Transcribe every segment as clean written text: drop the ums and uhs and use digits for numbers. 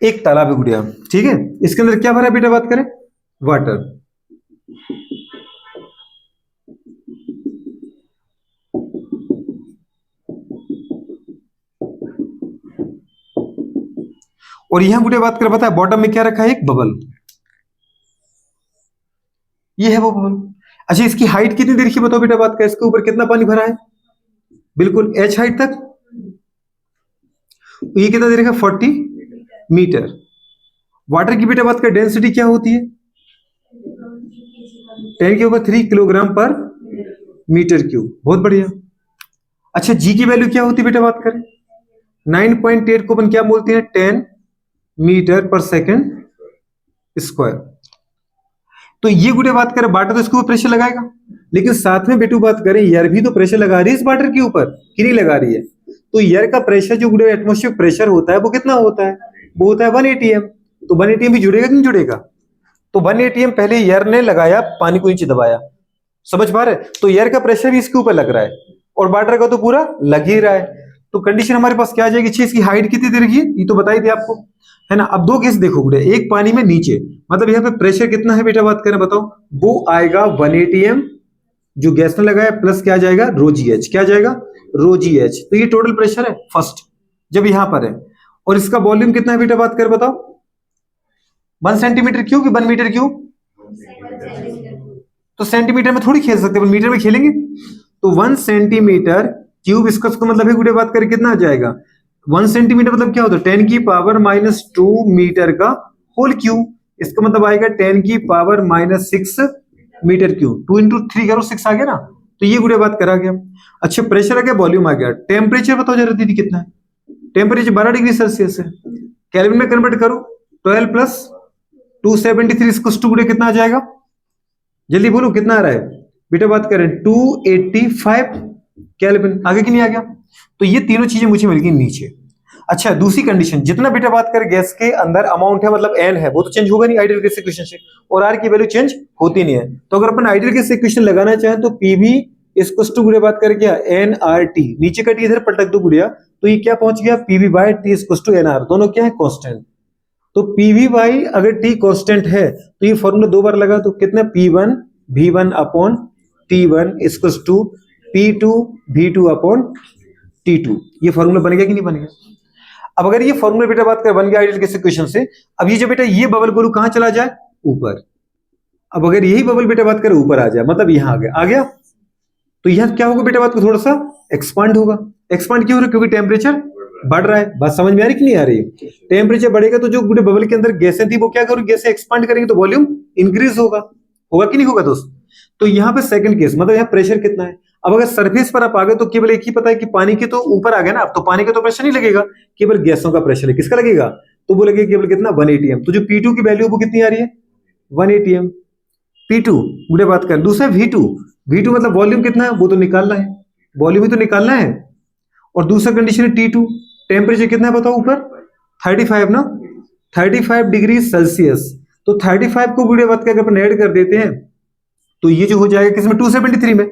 एक तालाब है गुड़िया, ठीक है, इसके अंदर क्या भरा है बेटा, बात करें वाटर। और यहां गुड़िया बात करें, पता है बॉटम में क्या रखा है, एक बबल, ये है वो बबल। अच्छा इसकी हाइट कितनी देर की बताओ बेटा, बात करें इसके ऊपर कितना पानी भरा है, बिल्कुल एच हाइट तक। ये कितना दे रखा है, 40 मीटर। वाटर की बेटा बात करें डेंसिटी क्या होती है, 10⁻³ पर मीटर क्यूब, बहुत बढ़िया। अच्छा जी की वैल्यू क्या होती है बेटा, बात करें 9.8 को अपन क्या बोलते हैं, 10 मीटर पर सेकेंड स्क्वायर। तो ये गुड़े बात करें वाटर तो इसके ऊपर प्रेशर लगाएगा, लेकिन साथ में बेटू बात करें एयर भी तो प्रेशर लगा रही है इस वाटर के ऊपर, कि नहीं लगा रही है। तो एयर का प्रेशर जो गुड़े एटमोस्फेयर प्रेशर होता है वो कितना होता है, वो होता है 1 atm। तो 1 atm भी जुड़ेगा कि नहीं जुड़ेगा, तो 1 atm पहले एयर ने लगाया, पानी को नीचे दबाया, समझ पा रहे, तो एयर का प्रेशर भी इसके ऊपर लग रहा है और वाटर का तो पूरा लग ही रहा है। तो कंडीशन हमारे पास क्या आ जाएगी, इसकी हाइट कितनी दे रखी है, ये तो बताई थी आपको, है ना। अब दो केस देखो गुड़े, एक पानी में नीचे, मतलब यहाँ पे प्रेशर कितना है बेटा, बात करें बताओ, वो आएगा 1 atm जो गैस ने लगाया, प्लस क्या जाएगा रो जी एच, क्या जाएगा रो जी एच। तो ये टोटल प्रेशर है फर्स्ट जब यहां पर है। और इसका वॉल्यूम कितना है बेटा, बात करें बताओ, 1 सेंटीमीटर क्यूब कि 1 मीटर क्यूब, तो सेंटीमीटर में थोड़ी खेल सकते, मीटर में खेलेंगे। तो 1 सेंटीमीटर क्यूब इसका मतलब है गुड़े बात करें कितना आ जाएगा, 1 सेंटीमीटर मतलब क्या होता है, 10⁻²मीटर का होल क्यूब। इसका मतलब आएगा 10⁻6 मीटर क्यूब, 2 × 3 करो 6 आ गया ना। तो ये गुड़े बात करा गया। अच्छा प्रेशर आ गया, वॉल्यूम आ गया, टेम्परेचर बताओ जरा दीदी कितना है, टेम्परेचर 12 डिग्री सेल्सियस है, केल्विन में कन्वर्ट करो, 12 + 273 कितना आ जाएगा, जल्दी बोलो कितना आ रहा है बेटा, बात करें 285 केल्विन, आगे कि नहीं आ गया। तो ये तीनों चीजें मुझे मिल गई नीचे। अच्छा दूसरी कंडीशन, जितना बेटा बात करें गैस के अंदर अमाउंट है, मतलब एन है, वो तो चेंज होगा नहीं आइडियल गैस इक्वेशन से, और आर की वैल्यू चेंज होती नहीं है। तो अगर अपन आइडियल गैस इक्वेशन लगाना चाहें तो पीवी इक्वल्स टू गुड़िया बात करें क्या, एन आर टी, नीचे का टी इधर पलट दो गुड़िया, तो ये क्या पहुंच गया, PV by T equals to N R, दोनों क्या है कांस्टेंट। तो पीवी बाई अगर टी कांस्टेंट है तो ये फॉर्मूला दो बार लगा, तो कितना P1 V1 upon T1 equals to P2 V2 upon T2। ये फॉर्मूला बन गया कि नहीं बन गया। अब अगर ये फॉर्मूला बेटा बात कर बन गया आइडियल गैस इक्वेशन से, अब ये जो बेटा ये बबल बोलू कहां चला जाए, ऊपर। अब अगर यही बबल बेटा बात करे ऊपर आ जाए, मतलब यहां आ गया, आ गया, तो यहां क्या होगा बेटा बात को थोड़ा सा एक्सपांड होगा। एक्सपांड क्यों हो रहा है, क्योंकि टेम्परेचर बढ़ रहा है। बात समझ में आ रही कि नहीं आ रही, टेम्परेचर बढ़ेगा तो जो गुड़े बबल के अंदर गैसें थी वो क्या करेंगी, गैसें एक्सपांड करेंगे तो वॉल्यूम इंक्रीज होगा, होगा कि नहीं होगा दोस्त। तो यहाँ पे सेकंड केस, मतलब यहाँ प्रेशर कितना है। अब अगर सरफेस पर आप आ गए तो केवल एक ही पता है कि पानी के तो ऊपर आ गया ना, अब तो पानी का तो प्रेशर नहीं लगेगा, केवल गैसों का प्रेशर है, किसका लगेगा, तो वो लगेगा केवल कितना 1 atm। तो जो P2 की वैल्यू वो कितनी आ रही है 1 atm। P2 गुड़े बात कर, दूसरा V2, V2 मतलब वॉल्यूम कितना है वो तो निकालना है, वॉल्यूम ही तो निकालना है। और दूसरा कंडीशन है T2, टेम्परेचर कितना है बताओ ऊपर 35 ना, 35 डिग्री सेल्सियस। तो 35 को गुड़े बात करके अपन ऐड कर देते हैं, तो ये जो हो जाएगा किसमें 273 में,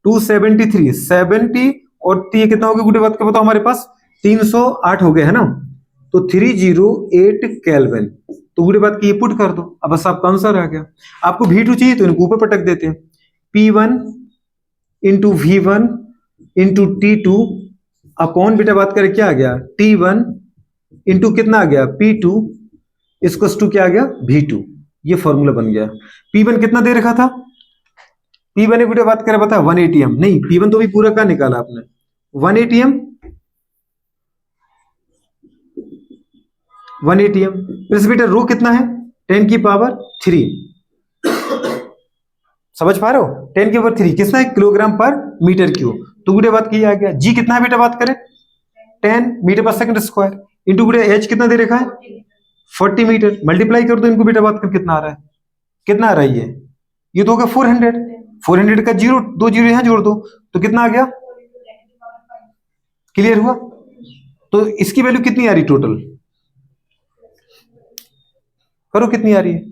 273 70 और ये कितना हो गया गुड़े बात का बताओ हमारे पास 308 हो गया है ना। तो 308 केल्विन। तो गुड़े बात की ये पुट कर दो, अब बस आपका आंसर आ गया। आपको V2 चाहिए तो इनको ऊपर पटक देते हैं, P1 into V1 into T2 upon बेटा बात करें क्या आ गया T1 इंटू कितना आ गया P2 इसको टू क्या आ गया V2। ये फॉर्मूला बन गया। P1 कितना दे रखा था, P1 बेटा बात करें बता 1 atm, नहीं P1 तो भी पूरा का निकाला आपने 1 atm, 1 atm प्लस बेटा रो कितना है 10⁻3, समझ पा रहे हो 10⁻3 कितना है किलोग्राम पर मीटर क्यूब। तो गुड़े बात की आ गया, जी कितना है बेटा बात करें 10 मीटर पर सेकंड स्क्वायर इंटू गुड़े एच कितना दे रखा है 40 मीटर, मल्टीप्लाई कर दो इनको बेटा बात कर कितना आ रहा है, कितना आ रहा है ये तो होगा 400, 400 का जीरो, दो जीरो यहां जोड़ दो तो कितना आ गया, क्लियर हुआ। तो इसकी वैल्यू कितनी आ रही टोटल, करो कितनी आ रही है